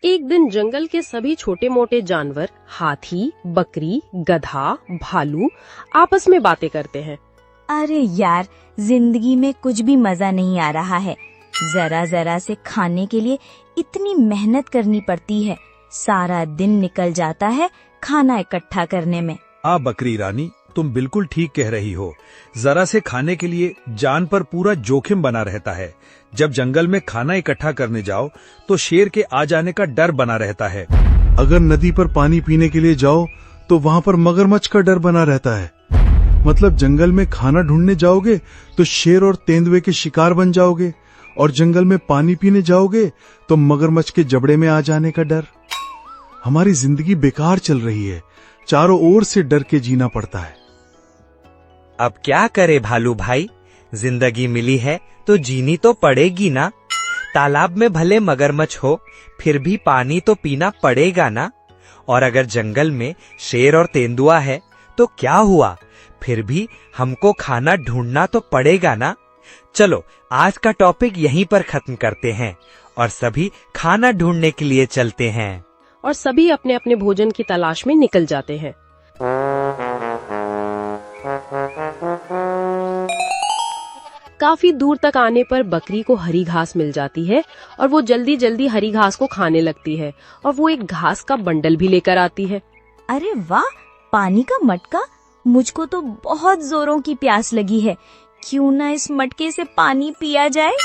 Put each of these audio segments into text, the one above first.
एक दिन जंगल के सभी छोटे मोटे जानवर हाथी, बकरी, गधा, भालू आपस में बातें करते हैं। अरे यार, जिंदगी में कुछ भी मजा नहीं आ रहा है। जरा जरा से खाने के लिए इतनी मेहनत करनी पड़ती है। सारा दिन निकल जाता है खाना इकट्ठा करने में। बकरी रानी, तुम बिल्कुल ठीक कह रही हो। जरा से खाने के लिए जान पर पूरा जोखिम बना रहता है। जब जंगल में खाना इकट्ठा करने जाओ तो शेर के आ जाने का डर बना रहता है। अगर नदी पर पानी पीने के लिए जाओ तो वहाँ पर मगरमच्छ का डर बना रहता है। मतलब जंगल में खाना ढूंढने जाओगे तो शेर और तेंदुए के शिकार बन जाओगे, और जंगल में पानी पीने जाओगे तो मगरमच्छ के जबड़े में आ जाने का डर। हमारी जिंदगी बेकार चल रही है, चारों ओर से डर के जीना पड़ता है। अब क्या करे भालू भाई, जिंदगी मिली है तो जीनी तो पड़ेगी ना। तालाब में भले मगरमच्छ हो, फिर भी पानी तो पीना पड़ेगा ना। और अगर जंगल में शेर और तेंदुआ है तो क्या हुआ, फिर भी हमको खाना ढूंढना तो पड़ेगा ना। चलो आज का टॉपिक यहीं पर खत्म करते हैं और सभी खाना ढूंढने के लिए चलते हैं। और सभी अपने अपने भोजन की तलाश में निकल जाते हैं। काफी दूर तक आने पर बकरी को हरी घास मिल जाती है और वो जल्दी जल्दी हरी घास को खाने लगती है, और वो एक घास का बंडल भी लेकर आती है। अरे वाह, पानी का मटका! मुझको तो बहुत जोरों की प्यास लगी है। क्यों ना इस मटके से पानी पिया जाए।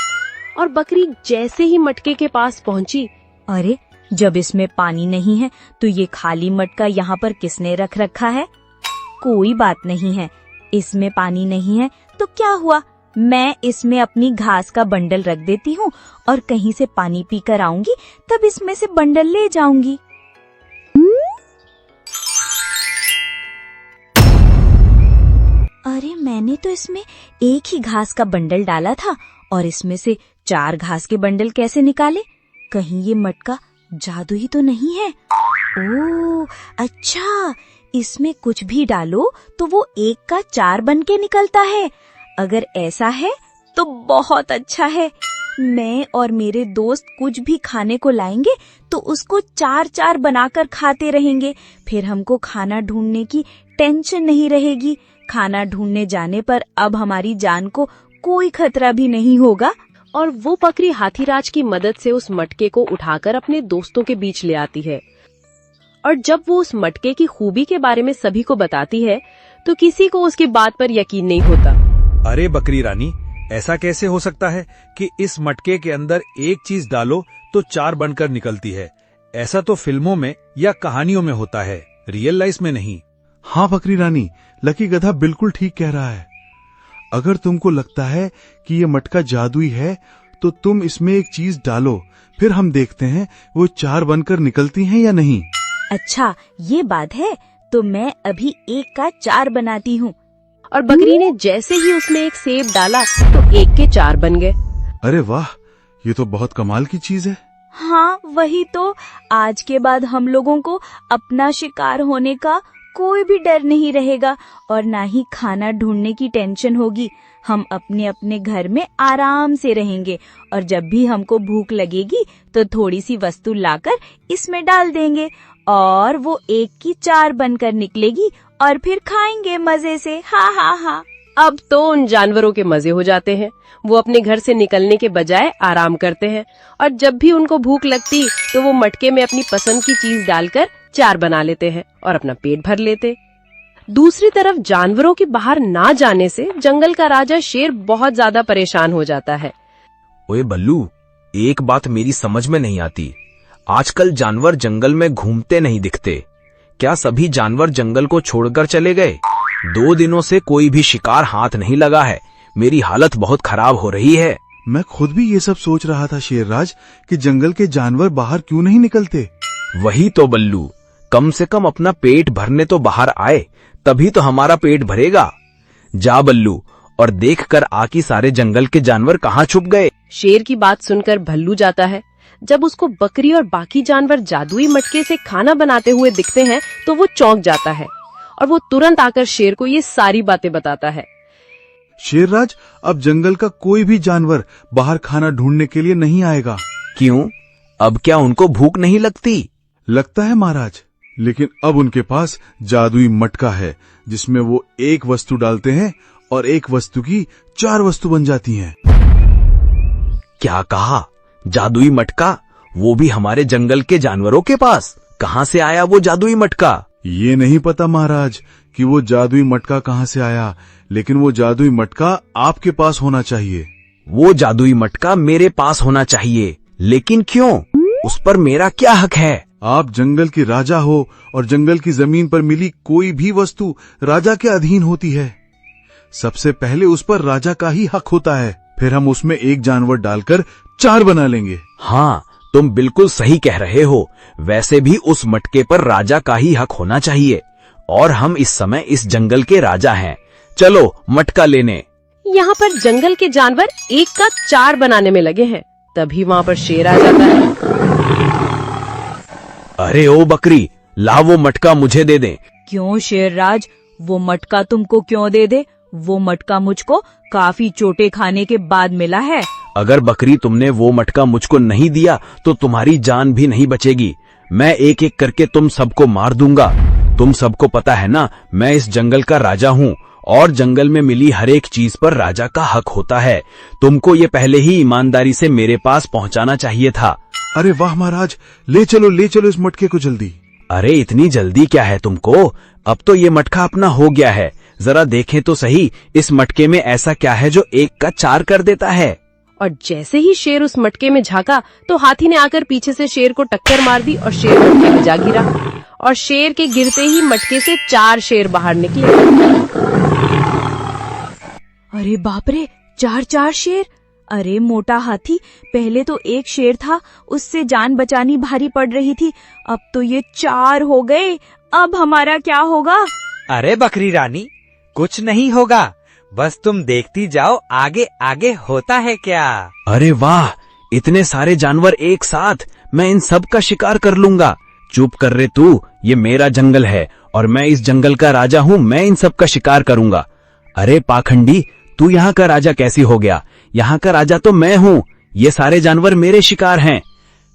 और बकरी जैसे ही मटके के पास पहुंची, अरे जब इसमें पानी नहीं है तो ये खाली मटका यहाँ पर किसने रख रखा है? कोई बात नहीं है, इसमें पानी नहीं है तो क्या हुआ, मैं इसमें अपनी घास का बंडल रख देती हूँ और कहीं से पानी पी कर आऊंगी, तब इसमें से बंडल ले जाऊंगी। अरे मैंने तो इसमें एक ही घास का बंडल डाला था और इसमें से 4 घास के बंडल कैसे निकाले? कहीं ये मटका जादू ही तो नहीं है? ओह अच्छा, इसमें कुछ भी डालो तो वो 1 का 4 बन के निकलता है। अगर ऐसा है तो बहुत अच्छा है। मैं और मेरे दोस्त कुछ भी खाने को लाएंगे तो उसको 4-4 बनाकर खाते रहेंगे। फिर हमको खाना ढूंढने की टेंशन नहीं रहेगी। खाना ढूंढने जाने पर अब हमारी जान को कोई खतरा भी नहीं होगा। और वो बकरी हाथीराज की मदद से उस मटके को उठाकर अपने दोस्तों के बीच ले आती है। और जब वो उस मटके की खूबी के बारे में सभी को बताती है तो किसी को उसकी बात पर यकीन नहीं होता। अरे बकरी रानी, ऐसा कैसे हो सकता है कि इस मटके के अंदर एक चीज डालो तो 4 बनकर निकलती है? ऐसा तो फिल्मों में या कहानियों में होता है, रियल लाइफ में नहीं। हाँ बकरी रानी, लकी गधा बिल्कुल ठीक कह रहा है। अगर तुमको लगता है कि ये मटका जादुई है तो तुम इसमें एक चीज डालो, फिर हम देखते हैं वो 4 बनकर निकलती हैं या नहीं। अच्छा ये बात है, तो मैं अभी 1 का 4 बनाती हूँ। और बकरी ने जैसे ही उसमें एक सेब डाला तो 1 के 4 बन गए। अरे वाह, ये तो बहुत कमाल की चीज है। हाँ वही तो, आज के बाद हम लोगों को अपना शिकार होने का कोई भी डर नहीं रहेगा और ना ही खाना ढूंढने की टेंशन होगी। हम अपने अपने घर में आराम से रहेंगे और जब भी हमको भूख लगेगी तो थोड़ी सी वस्तु लाकर इसमें डाल देंगे और वो 1 की 4 बनकर निकलेगी और फिर खाएंगे मजे से। हाँ हाँ हाँ। अब तो उन जानवरों के मजे हो जाते हैं। वो अपने घर से निकलने के बजाय आराम करते हैं और जब भी उनको भूख लगती तो वो मटके में अपनी पसंद की चीज डालकर 4 बना लेते हैं और अपना पेट भर लेते। दूसरी तरफ जानवरों के बाहर ना जाने से जंगल का राजा शेर बहुत ज्यादा परेशान हो जाता है। ओए बल्लू, एक बात मेरी समझ में नहीं आती। आजकल जानवर जंगल में घूमते नहीं दिखते। क्या सभी जानवर जंगल को छोड़कर चले गए? 2 दिनों से कोई भी शिकार हाथ नहीं लगा है। मेरी हालत बहुत खराब हो रही है। मैं खुद भी ये सब सोच रहा था शेरराज, कि जंगल के जानवर बाहर क्यों नहीं निकलते। वही तो बल्लू, कम से कम अपना पेट भरने तो बाहर आए, तभी तो हमारा पेट भरेगा। जा बल्लू और देख कर आ कि सारे जंगल के जानवर कहाँ छुप गए। शेर की बात सुनकर भल्लू जाता है। जब उसको बकरी और बाकी जानवर जादुई मटके से खाना बनाते हुए दिखते हैं तो वो चौंक जाता है और वो तुरंत आकर शेर को ये सारी बातें बताता है। शेरराज, अब जंगल का कोई भी जानवर बाहर खाना ढूंढने के लिए नहीं आएगा। क्यों? अब क्या उनको भूख नहीं लगती? लगता है महाराज, लेकिन अब उनके पास जादुई मटका है जिसमें वो एक वस्तु डालते हैं और एक वस्तु की 4 वस्तु बन जाती हैं। क्या कहा? जादुई मटका? वो भी हमारे जंगल के जानवरों के पास? कहाँ से आया वो जादुई मटका? ये नहीं पता महाराज कि वो जादुई मटका कहाँ से आया, लेकिन वो जादुई मटका आपके पास होना चाहिए। वो जादुई मटका मेरे पास होना चाहिए, लेकिन क्यों? उस पर मेरा क्या हक है? आप जंगल के राजा हो और जंगल की जमीन पर मिली कोई भी वस्तु राजा के अधीन होती है। सबसे पहले उस पर राजा का ही हक होता है, फिर हम उसमें एक जानवर डालकर 4 बना लेंगे। हाँ, तुम बिल्कुल सही कह रहे हो। वैसे भी उस मटके पर राजा का ही हक होना चाहिए, और हम इस समय इस जंगल के राजा हैं। चलो मटका लेने। यहाँ पर जंगल के जानवर एक का 4 बनाने में लगे हैं। तभी वहाँ पर शेर आ जाता है। अरे ओ बकरी, ला वो मटका मुझे दे दे। क्यों शेरराज, वो मटका तुमको क्यों दे दे? वो मटका मुझको काफी चोटे खाने के बाद मिला है। अगर बकरी तुमने वो मटका मुझको नहीं दिया तो तुम्हारी जान भी नहीं बचेगी। मैं एक एक करके तुम सबको मार दूंगा। तुम सबको पता है ना, मैं इस जंगल का राजा हूँ और जंगल में मिली हर एक चीज पर राजा का हक होता है। तुमको ये पहले ही ईमानदारी से मेरे पास पहुँचाना चाहिए था। अरे वाह महाराज, ले चलो इस मटके को जल्दी। अरे इतनी जल्दी क्या है तुमको? अब तो ये मटका अपना हो गया है। जरा देखें तो सही, इस मटके में ऐसा क्या है जो 1 का 4 कर देता है? और जैसे ही शेर उस मटके में झांका तो हाथी ने आकर पीछे से शेर को टक्कर मार दी और शेर मटके में जा गिरा। और शेर के गिरते ही मटके से 4 शेर बाहर निकले। अरे बाप रे, 4 शेर! अरे मोटा हाथी, पहले तो 1 शेर था, उससे जान बचानी भारी पड़ रही थी, अब तो ये 4 हो गए। अब हमारा क्या होगा? अरे बकरी रानी, कुछ नहीं होगा, बस तुम देखती जाओ आगे आगे होता है क्या। अरे वाह, इतने सारे जानवर एक साथ! मैं इन सब का शिकार कर लूंगा। चुप कर रे तू, ये मेरा जंगल है और मैं इस जंगल का राजा हूँ। मैं इन सब का शिकार करूंगा। अरे पाखंडी, तू यहाँ का राजा कैसी हो गया? यहाँ का राजा तो मैं हूँ। ये सारे जानवर मेरे शिकार हैं।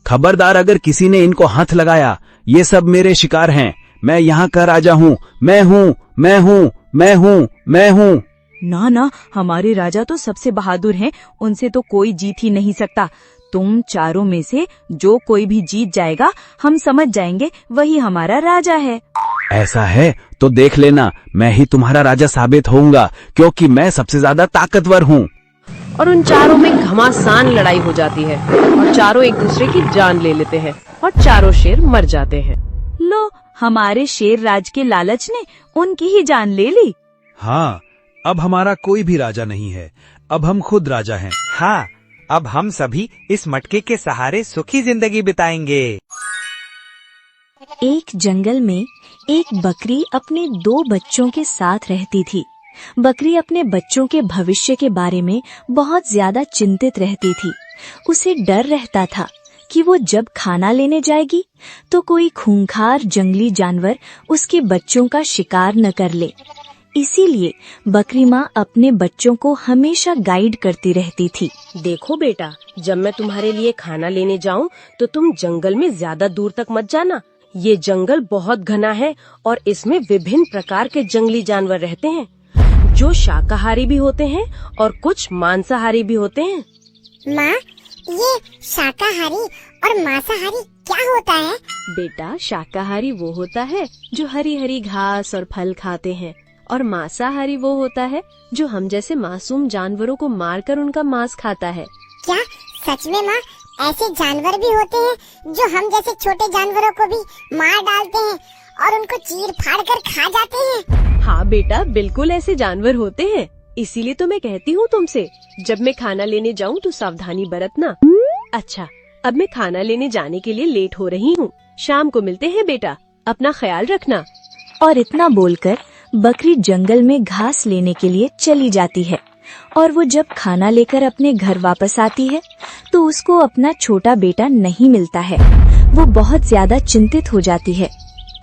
खबरदार, अगर किसी ने इनको हाथ लगाया, ये सब मेरे शिकार हैं। मैं यहाँ का राजा हूँ। मैं हूँ, मैं हूँ, मैं हूँ, मैं हूँ। ना ना, हमारे राजा तो सबसे बहादुर हैं, उनसे तो कोई जीत ही नहीं सकता। तुम चारों में से जो कोई भी जीत जाएगा, हम समझ जाएंगे वही हमारा राजा है। ऐसा है तो देख लेना, मैं ही तुम्हारा राजा साबित होऊंगा, क्योंकि मैं सबसे ज्यादा ताकतवर हूँ। और उन चारों में घमासान लड़ाई हो जाती है और चारों एक दूसरे की जान ले लेते हैं और चारों शेर मर जाते हैं। लो, हमारे शेर राज के लालच ने उनकी ही जान ले ली। हाँ, अब हमारा कोई भी राजा नहीं है, अब हम खुद राजा हैं। हाँ, अब हम सभी इस मटके के सहारे सुखी जिंदगी बिताएंगे। एक जंगल में एक बकरी अपने 2 बच्चों के साथ रहती थी। बकरी अपने बच्चों के भविष्य के बारे में बहुत ज्यादा चिंतित रहती थी। उसे डर रहता था कि वो जब खाना लेने जाएगी तो कोई खूंखार जंगली जानवर उसके बच्चों का शिकार न कर ले। इसीलिए बकरी माँ अपने बच्चों को हमेशा गाइड करती रहती थी। देखो बेटा, जब मैं तुम्हारे लिए खाना लेने जाऊं तो तुम जंगल में ज्यादा दूर तक मत जाना। ये जंगल बहुत घना है और इसमें विभिन्न प्रकार के जंगली जानवर रहते हैं, जो शाकाहारी भी होते हैं और कुछ मांसाहारी भी होते हैं। माँ, ये शाकाहारी और मांसाहारी क्या होता है? बेटा, शाकाहारी वो होता है जो हरी हरी घास और फल खाते हैं, और मांसाहारी वो होता है जो हम जैसे मासूम जानवरों को मारकर उनका मांस खाता है। क्या सच में माँ, ऐसे जानवर भी होते हैं जो हम जैसे छोटे जानवरों को भी मार डालते हैं और उनको चीर फाड़ कर खा जाते हैं? हाँ बेटा, बिल्कुल ऐसे जानवर होते हैं। इसीलिए तो मैं कहती हूँ तुमसे, जब मैं खाना लेने जाऊँ तो सावधानी बरतना। अच्छा, अब मैं खाना लेने जाने के लिए लेट हो रही हूँ। शाम को मिलते हैं बेटा, अपना ख्याल रखना। और इतना बोलकर बकरी जंगल में घास लेने के लिए चली जाती है। और वो जब खाना लेकर अपने घर वापस आती है तो उसको अपना छोटा बेटा नहीं मिलता है। वो बहुत ज्यादा चिंतित हो जाती है।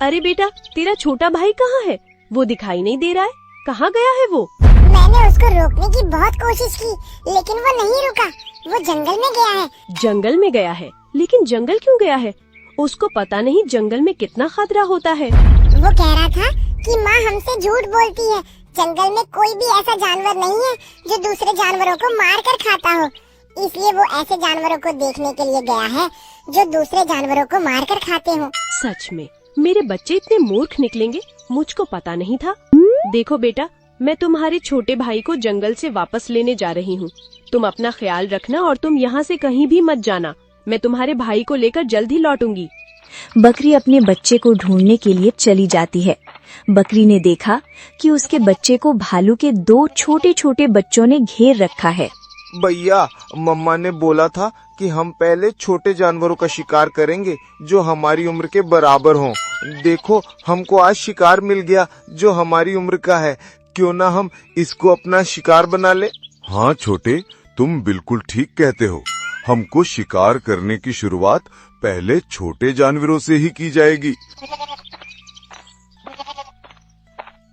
अरे बेटा, तेरा छोटा भाई कहाँ है? वो दिखाई नहीं दे रहा है। कहाँ गया है वो? मैंने उसको रोकने की बहुत कोशिश की, लेकिन वो नहीं रुका। वो जंगल में गया है। जंगल में गया है? लेकिन जंगल क्यों गया है? उसको पता नहीं जंगल में कितना खतरा होता है। वो कह रहा था कि माँ हमसे झूठ बोलती है, जंगल में कोई भी ऐसा जानवर नहीं है जो दूसरे जानवरों को मार कर खाता हो, इसलिए वो ऐसे जानवरों को देखने के लिए गया है जो दूसरे जानवरों को मार कर खाते हो। सच में मेरे बच्चे इतने मूर्ख निकलेंगे, मुझको पता नहीं था। देखो बेटा, मैं तुम्हारे छोटे भाई को जंगल से वापस लेने जा रही हूँ। तुम अपना ख्याल रखना और तुम यहाँ से कहीं भी मत जाना। मैं तुम्हारे भाई को लेकर जल्द ही लौटूंगी। बकरी अपने बच्चे को ढूंढने के लिए चली जाती है। बकरी ने देखा कि उसके बच्चे को भालू के 2 छोटे छोटे बच्चों ने घेर रखा है। भैया, मम्मा ने बोला था कि हम पहले छोटे जानवरों का शिकार करेंगे जो हमारी उम्र के बराबर हों। देखो, हमको आज शिकार मिल गया जो हमारी उम्र का है। क्यों ना हम इसको अपना शिकार बना ले? हाँ छोटे, तुम बिल्कुल ठीक कहते हो। हमको शिकार करने की शुरुआत पहले छोटे जानवरों से ही की जाएगी।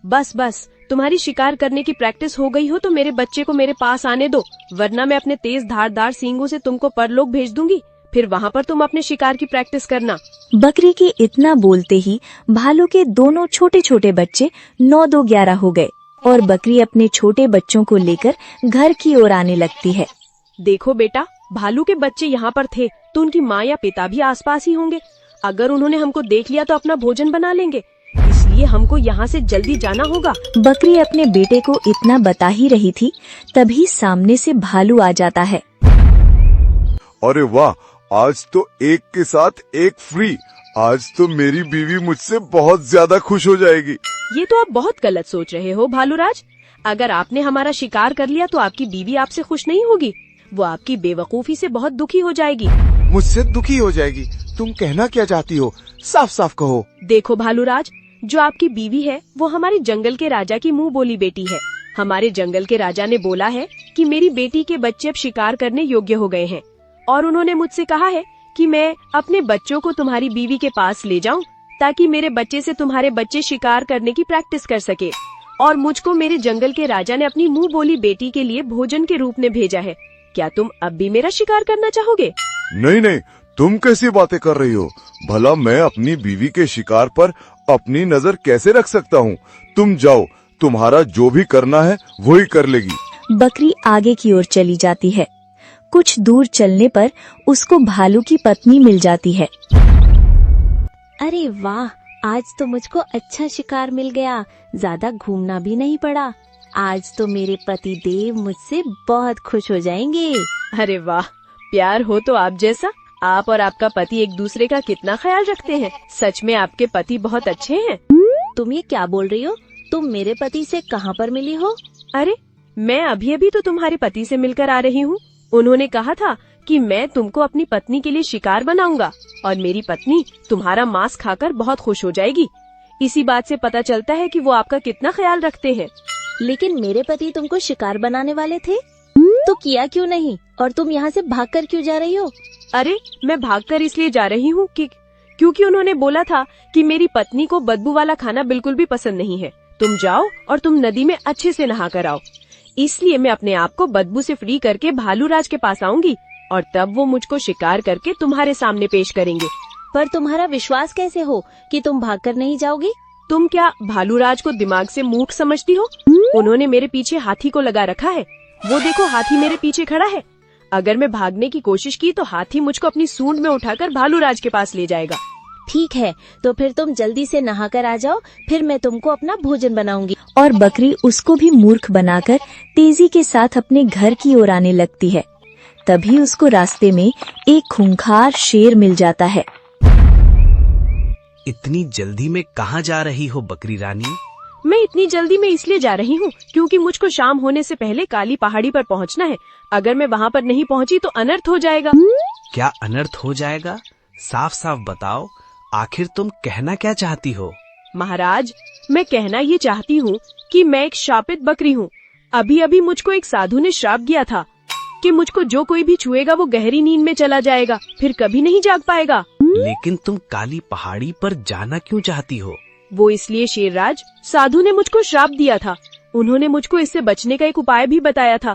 बस बस, तुम्हारी शिकार करने की प्रैक्टिस हो गई हो तो मेरे बच्चे को मेरे पास आने दो, वरना मैं अपने तेज धारदार सींगों से तुमको परलोक भेज दूंगी। फिर वहाँ पर तुम अपने शिकार की प्रैक्टिस करना। बकरी के इतना बोलते ही भालू के दोनों छोटे छोटे बच्चे 9-2-11 हो गए और बकरी अपने छोटे बच्चों को लेकर घर की ओर आने लगती है। देखो बेटा, भालू के बच्चे यहाँ पर थे तो उनकी माँ या पिता भी आसपास ही होंगे। अगर उन्होंने हमको देख लिया तो अपना भोजन बना लेंगे, इसलिए हमको यहाँ से जल्दी जाना होगा। बकरी अपने बेटे को इतना बता ही रही थी, तभी सामने से भालू आ जाता है। अरे वाह, आज तो एक के साथ एक फ्री। आज तो मेरी बीवी मुझसे बहुत ज्यादा खुश हो जाएगी। ये तो आप बहुत गलत सोच रहे हो भालूराज। अगर आपने हमारा शिकार कर लिया तो आपकी बीवी आपसे खुश नहीं होगी, वो आपकी बेवकूफी से बहुत दुखी हो जाएगी। मुझसे दुखी हो जाएगी? तुम कहना क्या चाहती हो? साफ साफ कहो। देखो भालूराज, जो आपकी बीवी है वो हमारे जंगल के राजा की मुंह बोली बेटी है। हमारे जंगल के राजा ने बोला है कि मेरी बेटी के बच्चे अब शिकार करने योग्य हो गए हैं और उन्होंने मुझसे कहा है कि मैं अपने बच्चों को तुम्हारी बीवी के पास ले जाऊं ताकि मेरे बच्चे से तुम्हारे बच्चे शिकार करने की प्रैक्टिस कर सके। और मुझको मेरे जंगल के राजा ने अपनी मुंह बोली बेटी के लिए भोजन के रूप में भेजा है। क्या तुम अब भी मेरा शिकार करना चाहोगे? नहीं नहीं, तुम कैसी बातें कर रही हो? भला मैं अपनी बीवी के शिकार पर अपनी नजर कैसे रख सकता हूँ? तुम जाओ, तुम्हारा जो भी करना है वही कर लेगी। बकरी आगे की ओर चली जाती है। कुछ दूर चलने पर उसको भालू की पत्नी मिल जाती है। अरे वाह, आज तो मुझको अच्छा शिकार मिल गया, ज्यादा घूमना भी नहीं पड़ा। आज तो मेरे पति देव मुझसे बहुत खुश हो जाएंगे। अरे वाह, प्यार हो तो आप जैसा। आप और आपका पति एक दूसरे का कितना ख्याल रखते हैं। सच में आपके पति बहुत अच्छे हैं। तुम ये क्या बोल रही हो? तुम मेरे पति से कहाँ पर मिली हो? अरे, मैं अभी अभी तो तुम्हारे पति से मिलकर आ रही हूँ। उन्होंने कहा था कि मैं तुमको अपनी पत्नी के लिए शिकार बनाऊंगा और मेरी पत्नी तुम्हारा मांस खाकर बहुत खुश हो जाएगी। इसी बात से पता चलता है कि वो आपका कितना ख्याल रखते हैं। लेकिन मेरे पति तुमको शिकार बनाने वाले थे, तो किया क्यों नहीं? और तुम यहाँ से भागकर क्यों जा रही हो? अरे, मैं भागकर इसलिए जा रही हूँ कि क्योंकि उन्होंने बोला था कि मेरी पत्नी को बदबू वाला खाना बिल्कुल भी पसंद नहीं है। तुम जाओ और तुम नदी में अच्छे से नहा कर आओ। इसलिए मैं अपने आप को बदबू से फ्री करके भालूराज के पास आऊंगी और तब वो मुझको शिकार करके तुम्हारे सामने पेश करेंगे। पर तुम्हारा विश्वास कैसे हो कि तुम भागकर नहीं जाओगी? तुम क्या भालूराज को दिमाग से मूर्ख समझती हो? उन्होंने मेरे पीछे हाथी को लगा रखा है। वो देखो, हाथी मेरे पीछे खड़ा है। अगर मैं भागने की कोशिश की तो हाथी मुझको अपनी सूंड में उठाकर भालूराज के पास ले जाएगा। ठीक है, तो फिर तुम जल्दी से नहाकर आ जाओ, फिर मैं तुमको अपना भोजन बनाऊंगी। और बकरी उसको भी मूर्ख बनाकर तेजी के साथ अपने घर की ओर आने लगती है। तभी उसको रास्ते में एक खूंखार शेर मिल जाता है। इतनी जल्दी में कहाँ जा रही हो बकरी रानी? मैं इतनी जल्दी में इसलिए जा रही हूँ क्योंकि मुझको शाम होने से पहले काली पहाड़ी पर पहुँचना है। अगर मैं वहाँ पर नहीं पहुँची तो अनर्थ हो जाएगा। क्या अनर्थ हो जाएगा? साफ साफ बताओ, आखिर तुम कहना क्या चाहती हो? महाराज, मैं कहना ये चाहती हूँ कि मैं एक शापित बकरी हूँ। अभी अभी मुझको एक साधु ने श्राप दिया था कि मुझको जो कोई भी छुएगा वो गहरी नींद में चला जाएगा, फिर कभी नहीं जाग पाएगा। लेकिन तुम काली पहाड़ी पर जाना क्यों चाहती हो? वो इसलिए शेरराज, साधु ने मुझको श्राप दिया था। उन्होंने मुझको इससे बचने का एक उपाय भी बताया था।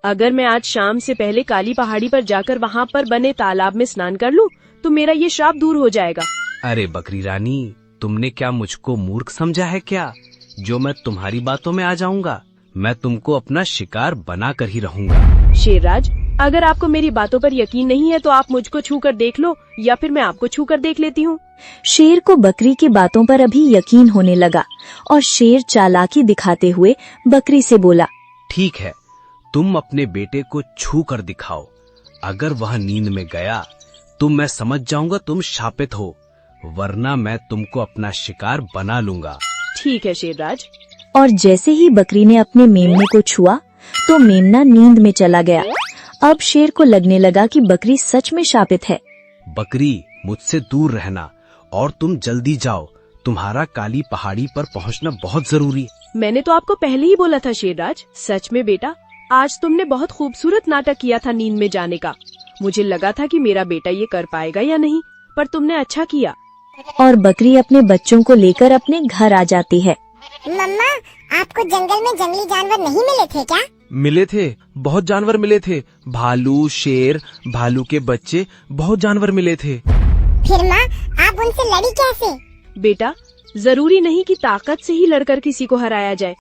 अगर मैं आज शाम से पहले काली पहाड़ी पर जाकर वहाँ पर बने तालाब में स्नान कर लूँ तो मेरा ये श्राप दूर हो जाएगा। अरे बकरी रानी, तुमने क्या मुझको मूर्ख समझा है क्या, जो मैं तुम्हारी बातों में आ जाऊंगा? मैं तुमको अपना शिकार बना कर ही रहूंगा। शेरराज, अगर आपको मेरी बातों पर यकीन नहीं है तो आप मुझको छू कर देख लो, या फिर मैं आपको छू कर देख लेती हूँ। शेर को बकरी की बातों पर अभी यकीन होने लगा और शेर चालाकी दिखाते हुए बकरी से बोला, ठीक है, तुम अपने बेटे को छू कर दिखाओ। अगर वह नींद में गया तो मैं समझ जाऊंगा तुम शापित हो, वरना मैं तुमको अपना शिकार बना लूंगा। ठीक है शेरराज। और जैसे ही बकरी ने अपने मेमने को छुआ तो मेमना नींद में चला गया। अब शेर को लगने लगा कि बकरी सच में शापित है। बकरी, मुझसे दूर रहना और तुम जल्दी जाओ, तुम्हारा काली पहाड़ी पर पहुंचना बहुत जरूरी है। मैंने तो आपको पहले ही बोला था शेरराज। सच में बेटा, आज तुमने बहुत खूबसूरत नाटक किया था नींद में जाने का। मुझे लगा था कि मेरा बेटा ये कर पाएगा या नहीं, पर तुमने अच्छा किया। और बकरी अपने बच्चों को लेकर अपने घर आ जाती है। मम्मा, आपको जंगल में जंगली जानवर नहीं मिले थे क्या? मिले थे, बहुत जानवर मिले थे। भालू, शेर, भालू के बच्चे, बहुत जानवर मिले थे। फिर माँ, आप उनसे लड़ी कैसे? बेटा, जरूरी नहीं कि ताकत से ही लड़कर किसी को हराया जाए।